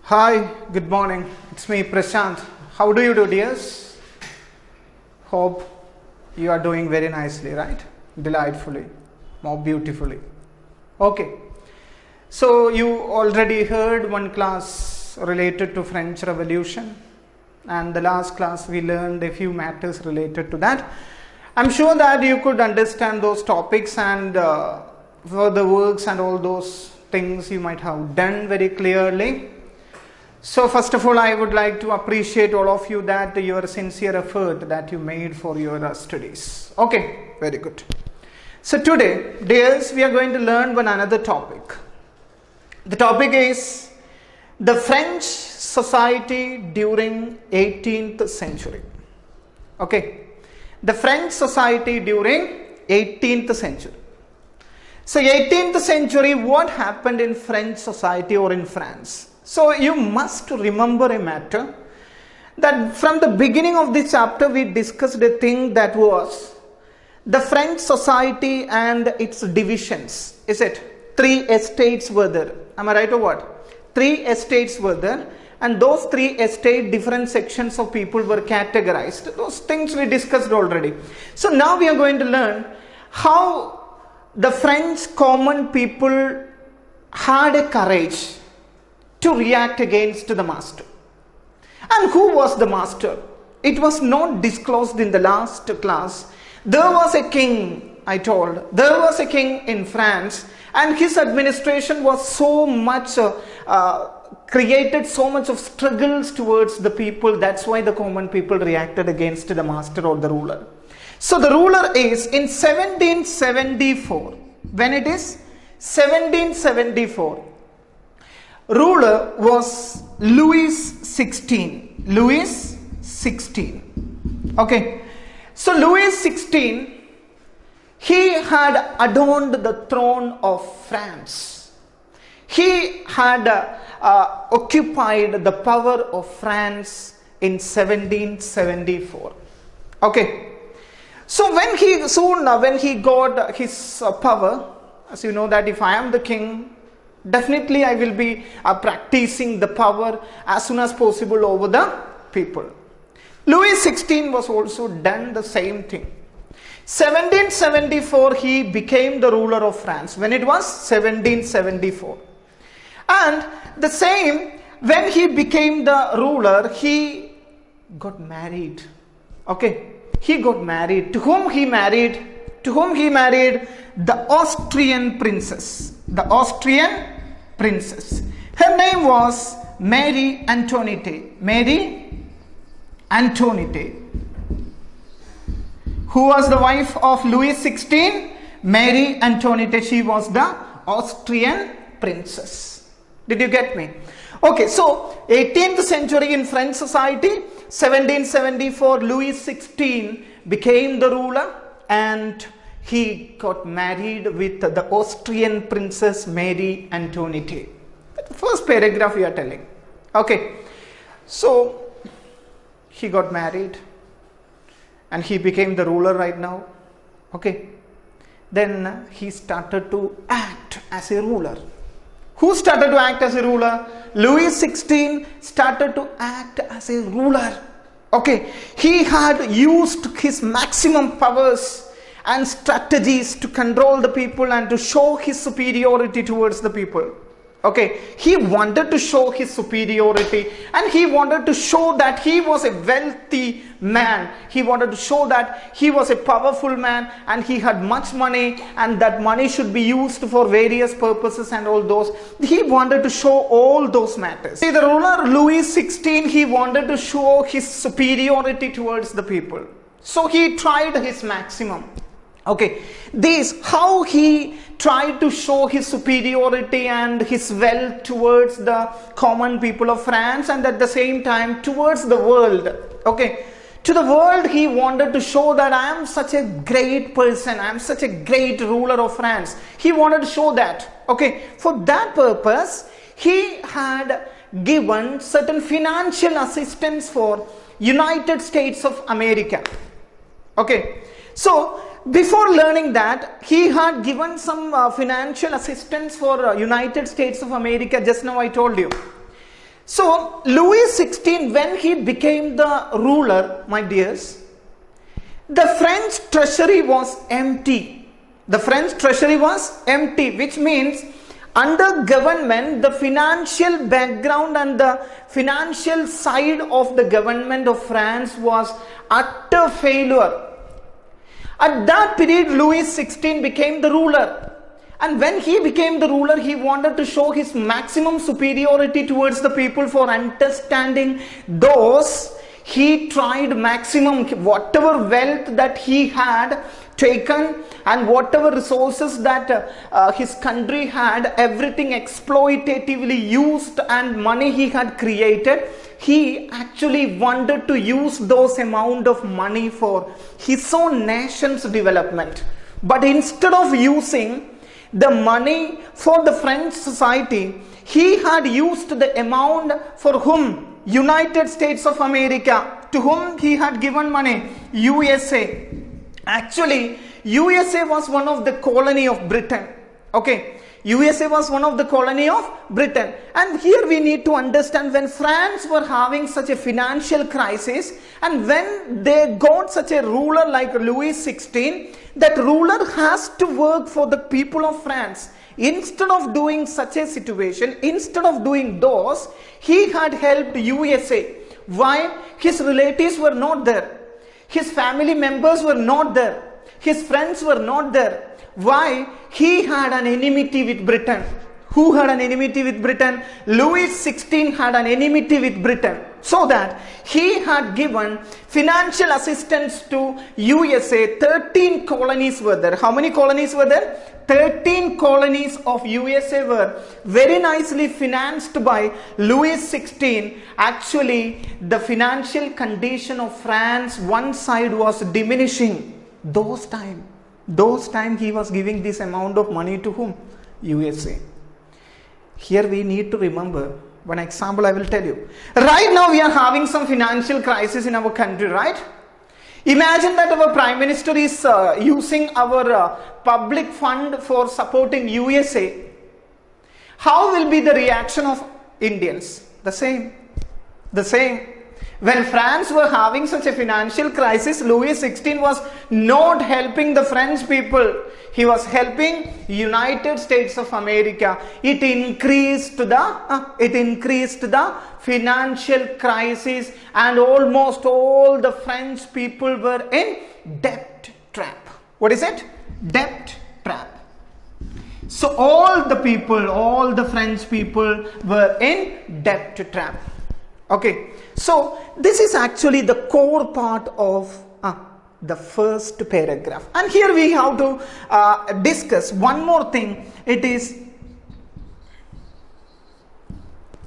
Hi, good morning. It's me, Prashant. How do you do, dears? Hope you are doing very nicely, right? Delightfully, more beautifully. Okay. So you already heard one class related to French Revolution, and the last class we learned a few matters related to that. I'm sure that you could understand those topics and further works and all those things you might have done very clearly. So first of all, I would like to appreciate all of you that your sincere effort that you made for your studies. Okay, very good. So today, dears, we are going to learn one another topic. The topic is the French society during 18th century. Okay, the French society during 18th century. So 18th century, what happened in French society or in France? So you must remember a matter that from the beginning of this chapter we discussed a thing that was the French society and its divisions. Is it? 3 estates were there. Am I right or what? 3 estates were there, and those 3 estate different sections of people were categorized. Those things we discussed already. So now we are going to learn how the French common people had a courage to react against the master. And who was the master? It was not disclosed in the last class. There was a king, I told. There was a king in France, and his administration was so much created so much of struggles towards the people. That's why the common people reacted against the master or the ruler. So the ruler is in 1774. When it is 1774, ruler was Louis XVI. Louis XVI. Okay. So Louis XVI, he had adorned the throne of France. He had occupied the power of France in 1774. Okay. So when he got his power, as you know that if I am the king, definitely I will be practicing the power as soon as possible over the people. Louis XVI was also done the same thing. 1774 he became the ruler of France. When it was 1774. And the same, when he became the ruler, he got married. Okay. He got married. To whom he married? To whom he married? The Austrian princess. The Austrian princess. Her name was Marie Antoinette. Marie Antoinette. Who was the wife of Louis XVI? Marie Antoinette. She was the Austrian princess. Did you get me? Okay, so 18th century in French society, 1774 Louis XVI became the ruler and he got married with the Austrian princess Marie Antoinette. That's the first paragraph we are telling. Okay, so he got married and he became the ruler right now. Okay, then he started to act as a ruler. Who started to act as a ruler? Louis XVI started to act as a ruler. Okay, he had used his maximum powers and strategies to control the people and to show his superiority towards the people. Okay, he wanted to show his superiority and he wanted to show that he was a wealthy man. He wanted to show that he was a powerful man and he had much money and that money should be used for various purposes and all those. He wanted to show all those matters. See, the ruler Louis XVI, he wanted to show his superiority towards the people. So he tried his maximum. Okay, this how he tried to show his superiority and his wealth towards the common people of France and at the same time towards the world. Okay, to the world he wanted to show that I am such a great person, I am such a great ruler of France. He wanted to show that. Okay, for that purpose he had given certain financial assistance for United States of America. Okay, so before learning that, he had given some financial assistance for United States of America. Just now I told you. So Louis XVI, when he became the ruler, my dears, the French treasury was empty. The French treasury was empty, which means under government, the financial background and the financial side of the government of France was utter failure. At that period, Louis XVI became the ruler. And when he became the ruler, he wanted to show his maximum superiority towards the people for understanding those. He tried maximum, whatever wealth that he had taken and whatever resources that his country had, everything exploitatively used, and money he had created, he actually wanted to use those amount of money for his own nation's development. But instead of using the money for the French society, he had used the amount for whom? United States of America. To whom he had given money? USA. Actually, USA was one of the colony of Britain. Okay. USA was one of the colony of Britain. And here we need to understand, when France were having such a financial crisis, and when they got such a ruler like Louis XVI, that ruler has to work for the people of France. Instead of doing such a situation, instead of doing those, he had helped USA. Why? His relatives were not there. His family members were not there. His friends were not there. Why? He had an enmity with Britain. Who had an enmity with Britain? Louis XVI had an enmity with Britain. So that he had given financial assistance to USA. 13 colonies were there. How many colonies were there? 13 colonies of USA were very nicely financed by Louis XVI. Actually, the financial condition of France, one side was diminishing. Those time he was giving this amount of money to whom? USA. Here we need to remember one example I will tell you. Right now we are having some financial crisis in our country, right? Imagine that our Prime Minister is using our public fund for supporting USA. How will be the reaction of Indians? The same. When France were having such a financial crisis, Louis XVI was not helping the French people. He was helping United States of America. It increased the financial crisis, and almost all the French people were in debt trap. What is it? Debt trap. So all the French people were in debt trap. Okay, so this is actually the core part of the first paragraph. And here we have to discuss one more thing. It is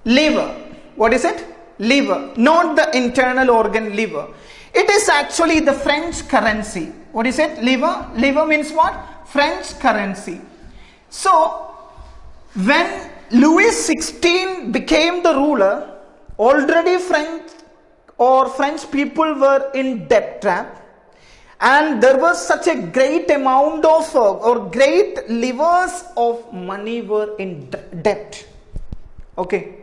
liver. What is it? Liver, not the internal organ liver. It is actually the French currency. What is it? Liver. Liver means what? French currency. So when Louis XVI became the ruler, already French people were in debt trap, and there was such a great amount of great livers of money were in debt. Okay,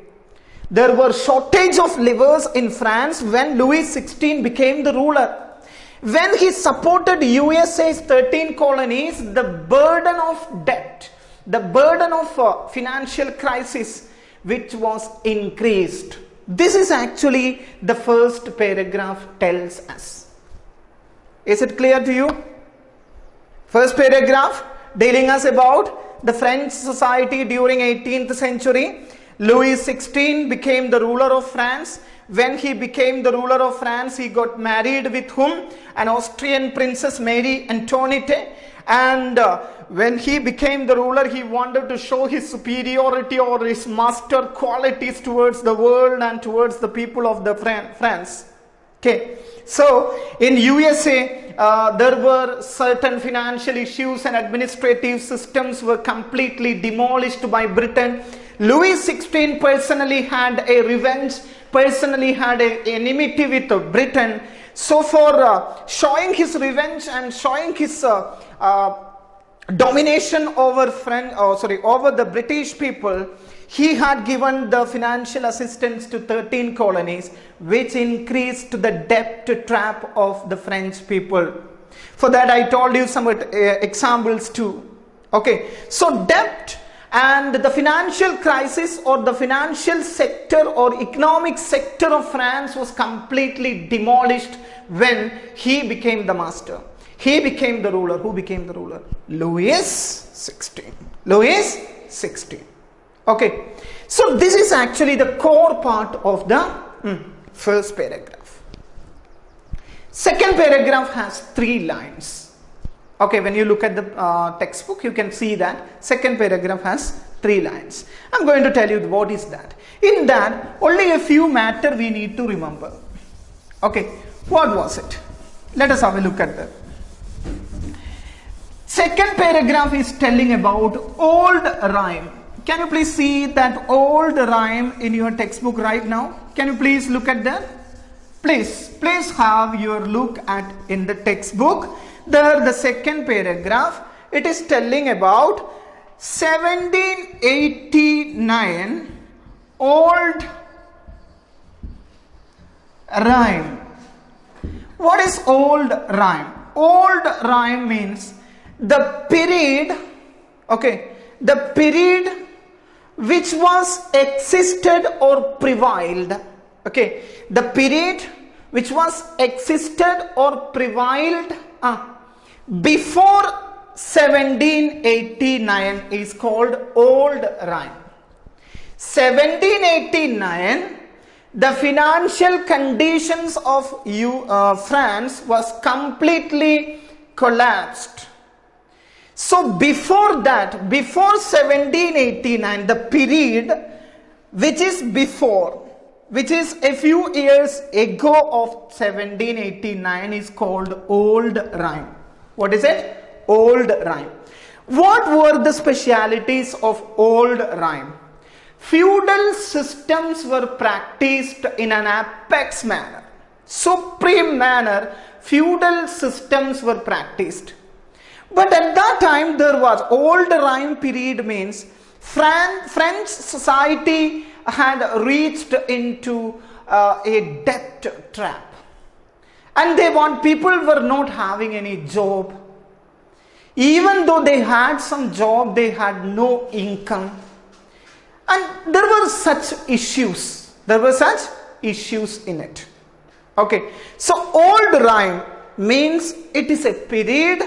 there were shortage of livers in France when Louis XVI became the ruler. When he supported USA's 13 colonies, the burden of debt, the burden of financial crisis, which was increased. This is actually the first paragraph tells us. Is it clear to you? First paragraph telling us about the French society during 18th century. Louis XVI became the ruler of France. When he became the ruler of France, he got married with whom? An Austrian princess, Marie Antoinette. And when he became the ruler, he wanted to show his superiority or his master qualities towards the world and towards the people of the France. Okay, so in USA, there were certain financial issues and administrative systems were completely demolished by Britain. Louis XVI personally had a revenge, personally had an enmity with Britain. So for showing his revenge and showing his domination over over the British people, he had given the financial assistance to 13 colonies, which increased the debt trap of the French people. For that I told you some examples too. Okay, so debt and the financial crisis, or the financial sector or economic sector of France, was completely demolished when he became the master. He became the ruler. Who became the ruler? Louis XVI. Louis XVI. Okay, so this is actually the core part of the first paragraph. Second paragraph has 3 lines. Okay, when you look at the textbook, you can see that second paragraph has 3 lines. I'm going to tell you what is that. In that, only a few matter we need to remember. Okay, what was it? Let us have a look at that. Second paragraph is telling about old rhyme. Can you please see that old rhyme in your textbook right now? Can you please look at that? Please have your look at in the textbook. There, the second paragraph, it is telling about 1789 old rhyme. What is old rhyme? Old rhyme means the period, okay, the period which was existed or prevailed. Okay, the period which was existed or prevailed before 1789 is called old rhyme. 1789, the financial conditions of France was completely collapsed. So before that, before 1789, the period which is before, which is a few years ago of 1789, is called old rhyme. What is it? Old rhyme. What were the specialities of old rhyme? Feudal systems were practiced in an apex manner, supreme manner. Feudal systems were practiced. But at that time there was old rhyme period, means French society had reached into a debt trap, and people were not having any job. Even though they had some job, they had no income, and there were such issues. There were such issues in it. Okay, so old rhyme means it is a period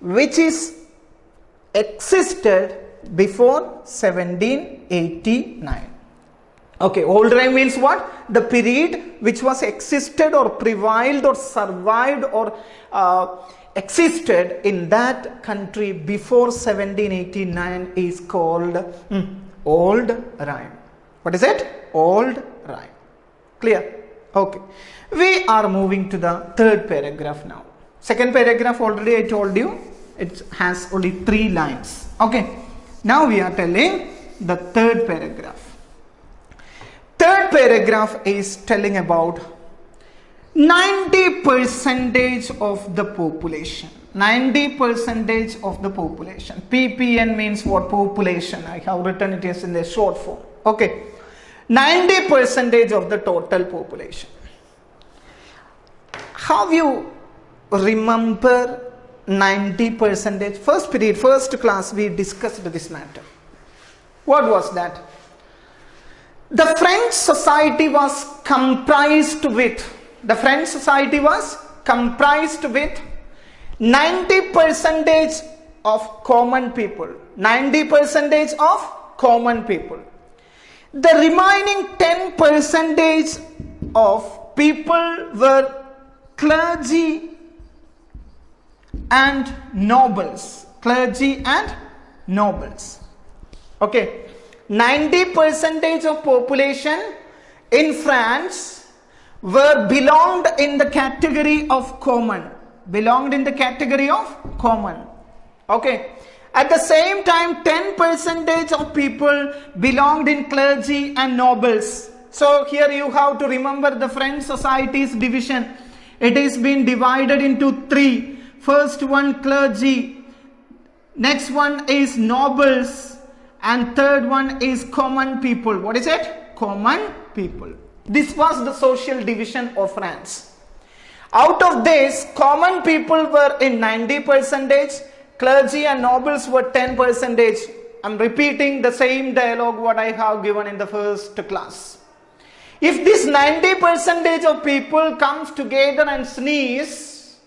which is existed before 1789. Okay, old rhyme means what? The period which was existed or prevailed or survived or existed in that country before 1789 is called old rhyme. What is it? Old rhyme. Clear? Okay. We are moving to the third paragraph now. Second paragraph, already I told you, it has only 3 lines. Okay. Now we are telling the third paragraph. Third paragraph is telling about 90% of the population. 90% of the population. PPN means what? Population. I have written it as in the short form. Okay. 90% of the total population. Have you remember 90%? First period, first class, we discussed this matter. What was that? The French society was comprised with 90% of common people. 90% of common people. The remaining 10% of people were clergy and nobles. Clergy and nobles. Okay. 90% of population in France belonged in the category of common. Okay. At the same time, 10% of people belonged in clergy and nobles. So here you have to remember the French society's division. It is been divided into 3. First one, clergy. Next one is nobles. And third one is common people. What is it? Common people. This was the social division of France. Out of this, common people were in 90%, clergy and nobles were 10%. I'm repeating the same dialogue what I have given in the first class. If this 90% of people comes together and sneeze,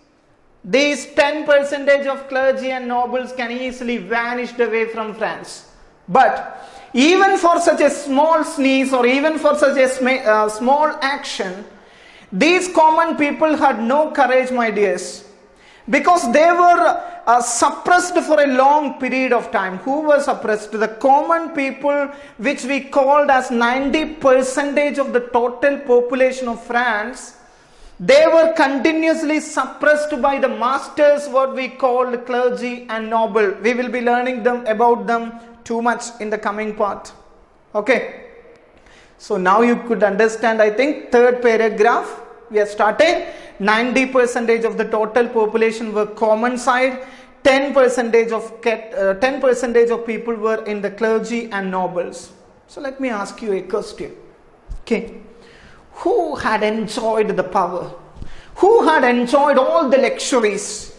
these 10% of clergy and nobles can easily vanish away from France. But even for such a small sneeze or even for such a small action, these common people had no courage, my dears, because they were suppressed for a long period of time. Who were suppressed? The common people, which we called as 90% of the total population of France. They were continuously suppressed by the masters, what we called clergy and noble. We will be learning about them too much in the coming part. Okay. So now you could understand, I think, third paragraph. We are starting. 90% of the total population were common side. 10% of people were in the clergy and nobles. So let me ask you a question. Okay. Who had enjoyed the power? Who had enjoyed all the luxuries?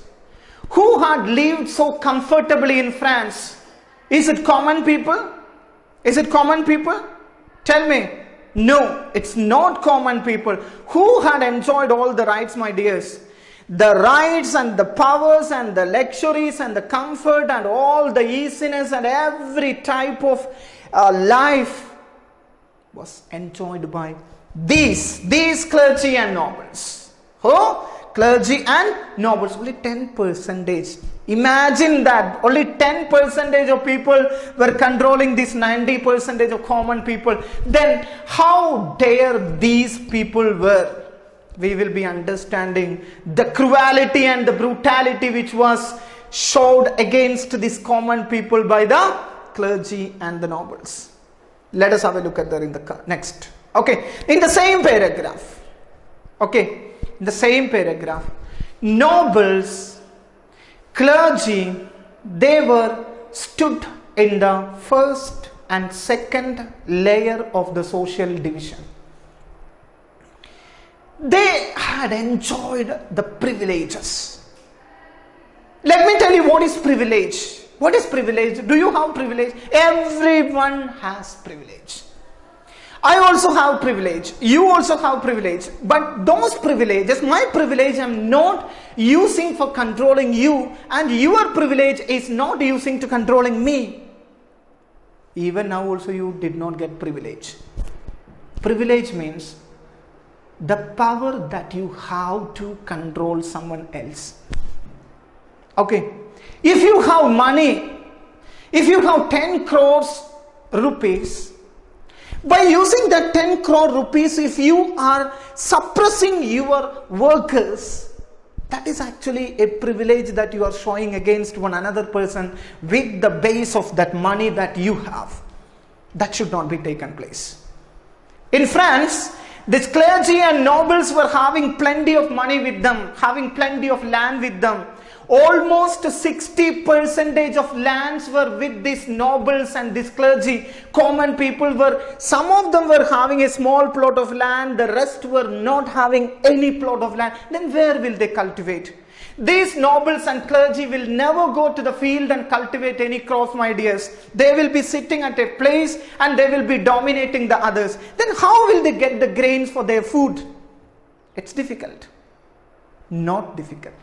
Who had lived so comfortably in France? Is it common people? Is it common people? Tell me. No, it's not common people. Who had enjoyed all the rights, my dears? The rights and the powers and the luxuries and the comfort and all the easiness and every type of life was enjoyed by these clergy and nobles. Who? Clergy and nobles. Only 10%. Imagine that. Only 10% of people were controlling this 90% of common people. Then how dare these people were? We will be understanding the cruelty and the brutality which was showed against these common people by the clergy and the nobles. Let us have a look at that in the next. Okay, in the same paragraph. Okay, in the same paragraph. Nobles, clergy, they were stood in the first and second layer of the social division. They had enjoyed the privileges. Let me tell you what is privilege. What is privilege? Do you have privilege? Everyone has privilege. I also have privilege. You also have privilege. But those privileges, my privilege, I am not using for controlling you, and your privilege is not using to controlling me. Even now also you did not get privilege. Privilege means the power that you have to control someone else. Okay. If you have money, if you have 10 crores rupees, by using that 10 crore rupees, if you are suppressing your workers, that is actually a privilege that you are showing against one another person with the base of that money that you have. That should not be taken place. In France, this clergy and nobles were having plenty of money with them, having plenty of land with them. Almost 60% of lands were with these nobles and this clergy. Common people were, some of them were having a small plot of land, the rest were not having any plot of land. Then where will they cultivate? These nobles and clergy will never go to the field and cultivate any crops, my dears. They will be sitting at a place and they will be dominating the others. Then how will they get the grains for their food? It's difficult. Not difficult.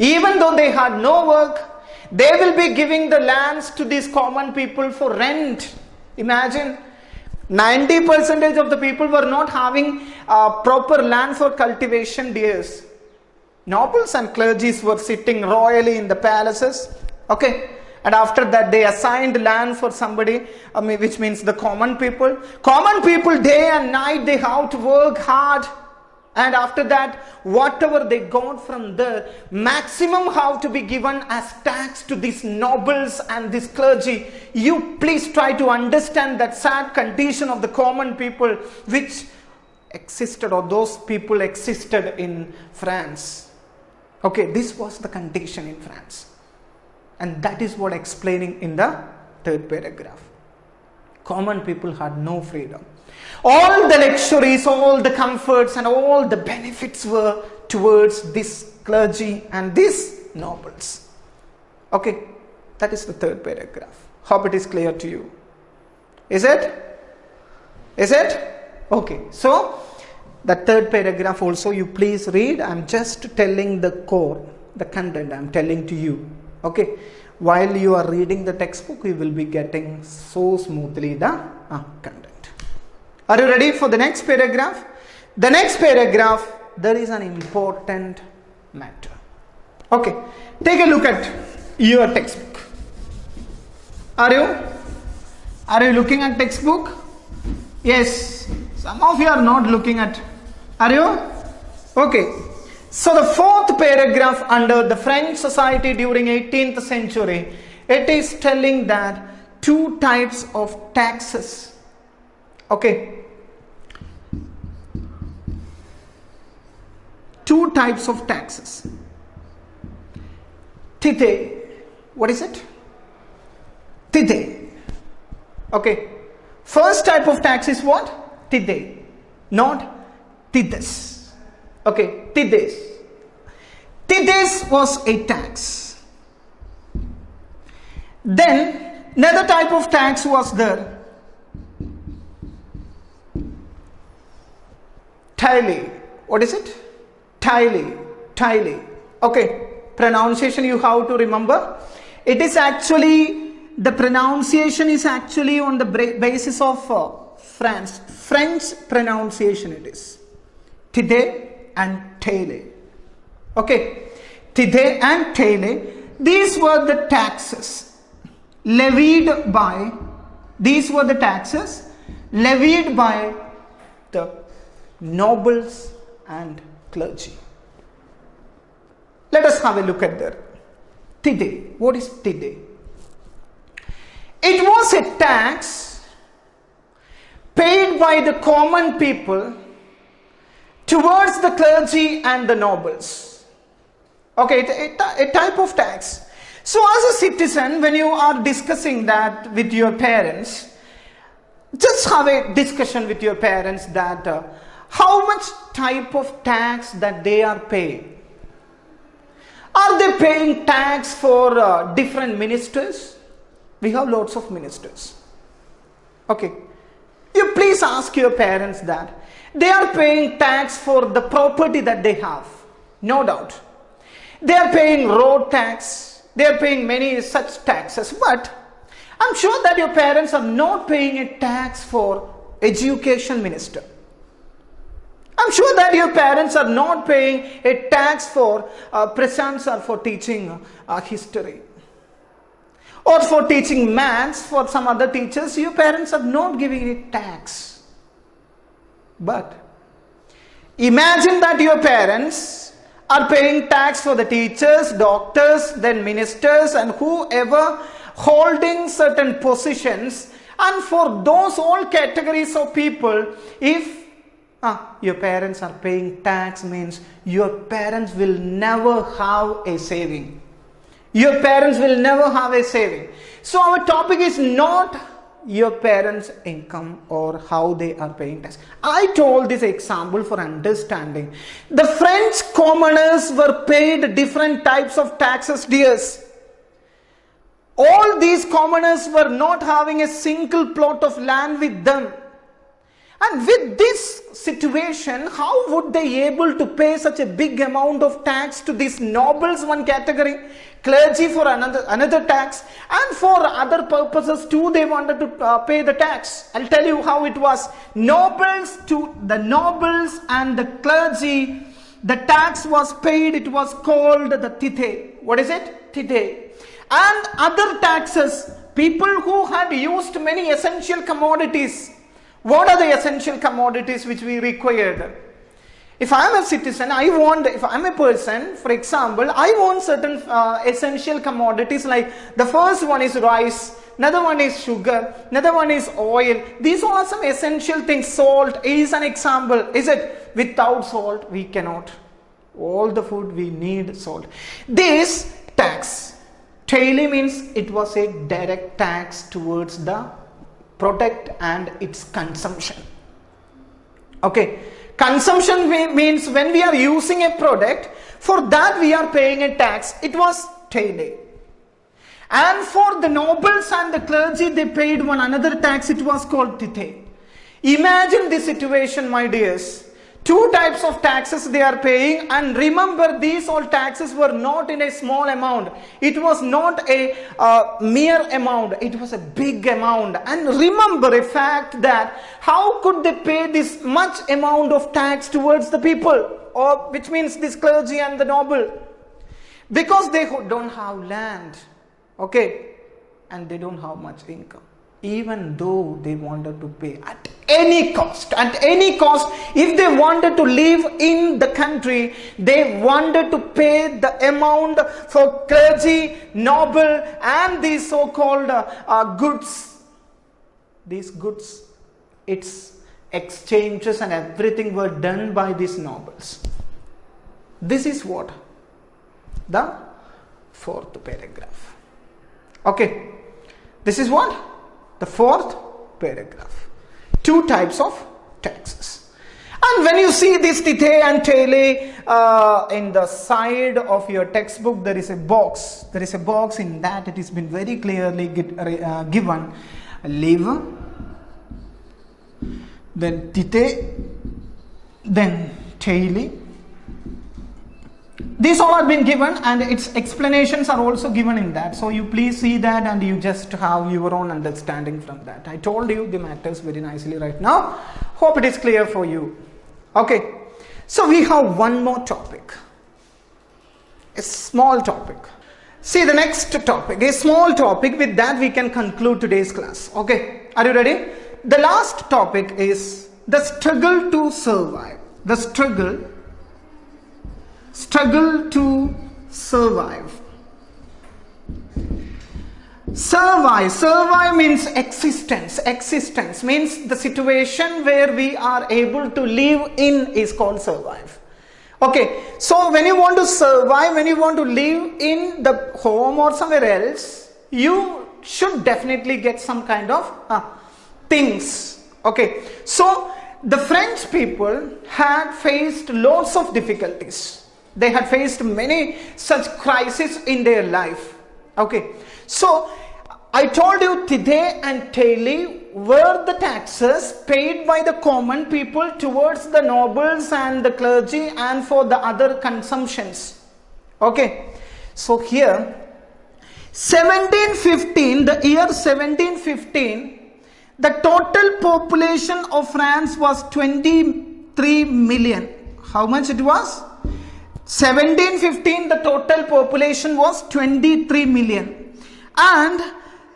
Even though they had no work, they will be giving the lands to these common people for rent. Imagine, 90% of the people were not having proper land for cultivation, dears. Nobles and clergies were sitting royally in the palaces. Okay. And after that they assigned land for somebody, which means the common people. Common people, day and night, they have to work hard. And after that, whatever they got from there, maximum have to be given as tax to these nobles and this clergy. You please try to understand that sad condition of the common people which existed, or those people existed in France. Okay, this was the condition in France. And that is what explaining in the third paragraph. Common people had no freedom. All the luxuries, all the comforts and all the benefits were towards this clergy and these nobles. Okay, that is the third paragraph. Hope it is clear to you. Is it? Is it? Okay, so the third paragraph also you please read. I am just telling the core, the content I am telling to you. Okay, while you are reading the textbook, you will be getting so smoothly the content. Are you ready for the next paragraph? The next paragraph, there is an important matter. Okay, take a look at your textbook. Are you looking at textbook? Yes. Some of you are not looking at. Are you? Okay. So the fourth paragraph under the French society during 18th century, it is telling that two types of taxes. Okay. Two types of taxes. Tithe. What is it? Tithe. Okay. First type of tax is what? Tithe. Not tithes. Okay. Tithes. Tithes was a tax. Then another type of tax was there. Tithe. What is it? Tithe. Okay. Pronunciation you have to remember. It is actually, the pronunciation is actually on the basis of French pronunciation it is. Tithe and taille. Okay. Tithe and taille. These were the taxes levied by the nobles and clergy. Let us have a look at that. Tithe. What is tithe? It was a tax paid by the common people towards the clergy and the nobles. Okay, a type of tax. So as a citizen, when you are discussing that with your parents, just have a discussion with your parents that how much type of tax that they are paying. Are they paying tax for different ministers? We have lots of ministers. Okay. You please ask your parents that. They are paying tax for the property that they have. No doubt. They are paying road tax. They are paying many such taxes. But I'm sure that your parents are not paying a tax for education minister. I'm sure that your parents are not paying a tax for Prashant sir for teaching history. Or for teaching maths, for some other teachers, your parents are not giving a tax. But imagine that your parents are paying tax for the teachers, doctors, then ministers and whoever holding certain positions, and for those all categories of people, if your parents are paying tax, means your parents will never have a saving. Your parents will never have a saving. So our topic is not your parents' income or how they are paying tax. I told this example for understanding. The French commoners were paid different types of taxes, dears. All these commoners were not having a single plot of land with them. And with this situation, how would they able to pay such a big amount of tax to these nobles one category, clergy for another tax, and for other purposes too they wanted to pay the tax. I'll tell you how it was. Nobles to the nobles and the clergy, the tax was paid. It was called the tithe. What is it? Tithe. And other taxes, people who had used many essential commodities. What are the essential commodities which we required? If I am a citizen, if I am a person, for example, I want certain essential commodities, like the first one is rice, another one is sugar, another one is oil. These are some essential things. Salt is an example. Is it? Without salt, we cannot. All the food we need salt. This tax Taily means it was a direct tax towards the product and its consumption. Okay, consumption means when we are using a product, for that we are paying a tax. It was taily. And for the nobles and the clergy, they paid one another tax. It was called tithe. Imagine this situation, my dears. Two types of taxes they are paying, and remember, these all taxes were not in a small amount. It was not a mere amount. It was a big amount. And remember a fact that how could they pay this much amount of tax towards the people, or which means this clergy and the noble? Because they don't have land, okay, and they don't have much income. Even though they wanted to pay at any cost, if they wanted to live in the country, they wanted to pay the amount for clergy, noble, and these so-called goods. These goods, its exchanges and everything were done by these nobles. This is what? The fourth paragraph. Okay. This is what? The fourth paragraph. Two types of taxes. And when you see this tithe and taily in the side of your textbook, there is a box. There is a box in that it has been very clearly given. Lever, then tithe, then taily. These all have been given, and its explanations are also given in that. So you please see that, and you just have your own understanding from that. I told you the matters very nicely right now. Hope it is clear for you. Okay. So we have one more topic. A small topic. See the next topic. A small topic. With that we can conclude today's class. Okay. Are you ready? The last topic is the struggle to survive. The struggle to survive. Survive means existence. Existence means the situation where we are able to live in is called survive. Okay, so when you want to survive, when you want to live in the home or somewhere else, you should definitely get some kind of things. Okay, so the French people had faced lots of difficulties. They had faced many such crises in their life. Okay, so I told you tithe and taily were the taxes paid by the common people towards the nobles and the clergy and for the other consumptions. Okay, so here 1715, the year 1715, the total population of France was 23 million. How much it was? 1715, the total population was 23 million. And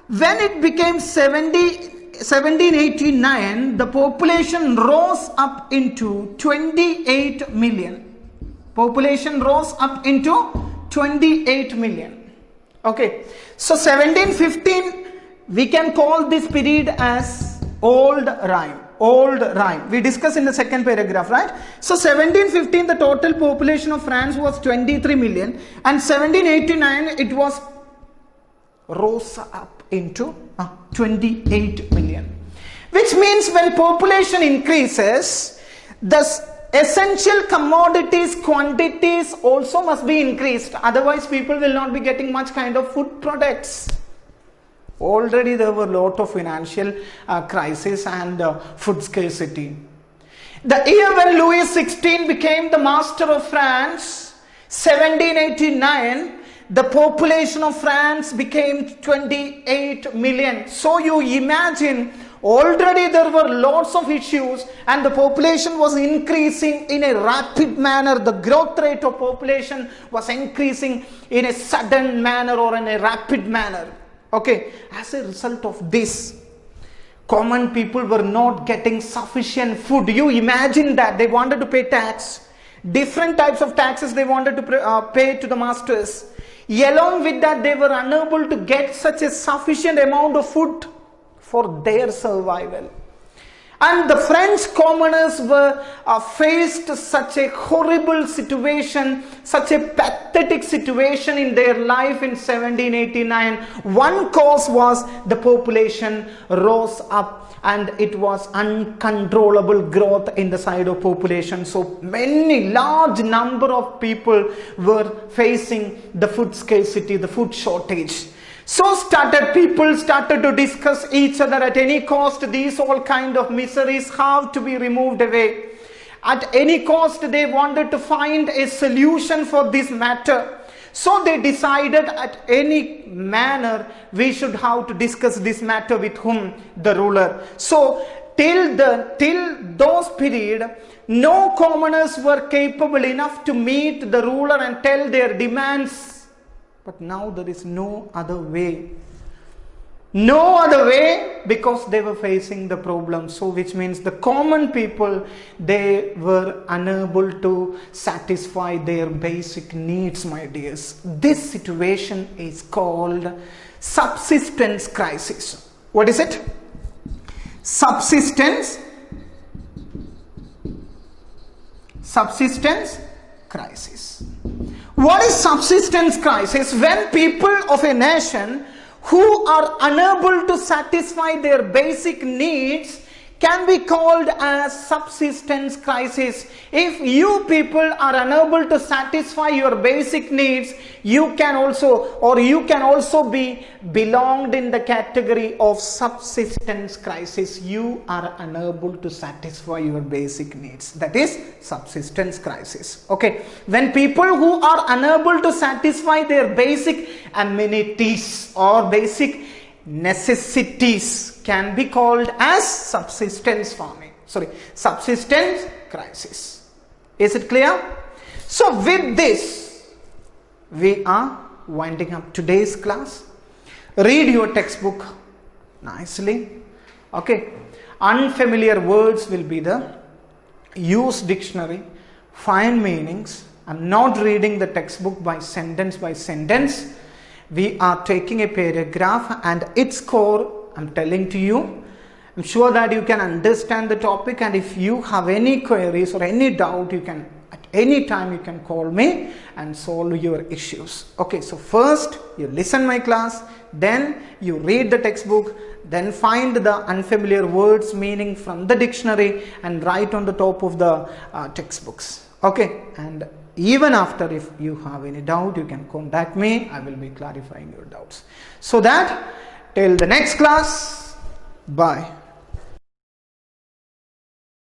when it became 1789, the population rose up into 28 million. Population rose up into 28 million. Okay. So 1715, we can call this period as old rhyme. Old rhyme. We discussed in the second paragraph, right? So 1715, the total population of France was 23 million, and 1789 it was rose up into 28 million. Which means when population increases, the essential commodities quantities also must be increased. Otherwise, people will not be getting much kind of food products. Already there were a lot of financial crisis and food scarcity. The year when Louis XVI became the master of France, 1789, the population of France became 28 million. So you imagine, already there were lots of issues and the population was increasing in a rapid manner. The growth rate of population was increasing in a sudden manner or in a rapid manner. Okay, as a result of this, common people were not getting sufficient food. You imagine that they wanted to pay tax. Different types of taxes they wanted to pay to the masters. Along with that, they were unable to get such a sufficient amount of food for their survival. And the French commoners were faced such a horrible situation, such a pathetic situation in their life in 1789. One cause was the population rose up, and it was uncontrollable growth in the side of population. So many large number of people were facing the food scarcity, the food shortage. So people started to discuss each other at any cost. These all kind of miseries have to be removed away. At any cost they wanted to find a solution for this matter. So they decided at any manner we should have to discuss this matter with whom? The ruler. So till those period, no commoners were capable enough to meet the ruler and tell their demands. But now there is no other way. No other way, because they were facing the problem. So which means the common people, they were unable to satisfy their basic needs, my dears. This situation is called subsistence crisis. What is it? Subsistence crisis. What is subsistence crisis? When people of a nation who are unable to satisfy their basic needs can be called as subsistence crisis. If you people are unable to satisfy your basic needs, you can also be belonged in the category of subsistence crisis. You are unable to satisfy your basic needs. That is subsistence crisis. Okay. When people who are unable to satisfy their basic amenities or basic necessities can be called as subsistence crisis. Is it clear? So with this, we are winding up today's class. Read your textbook nicely. Okay. Unfamiliar words will be the use dictionary, find meanings. I'm not reading the textbook by sentence. We are taking a paragraph and its core, I'm telling to you. I'm sure that you can understand the topic, and if you have any queries or any doubt, you can at any time you can call me and solve your issues. Okay, so first you listen my class, then you read the textbook, then find the unfamiliar words meaning from the dictionary and write on the top of the textbooks. Okay, and even after, if you have any doubt, you can contact me. I will be clarifying your doubts. So that till the next class, bye.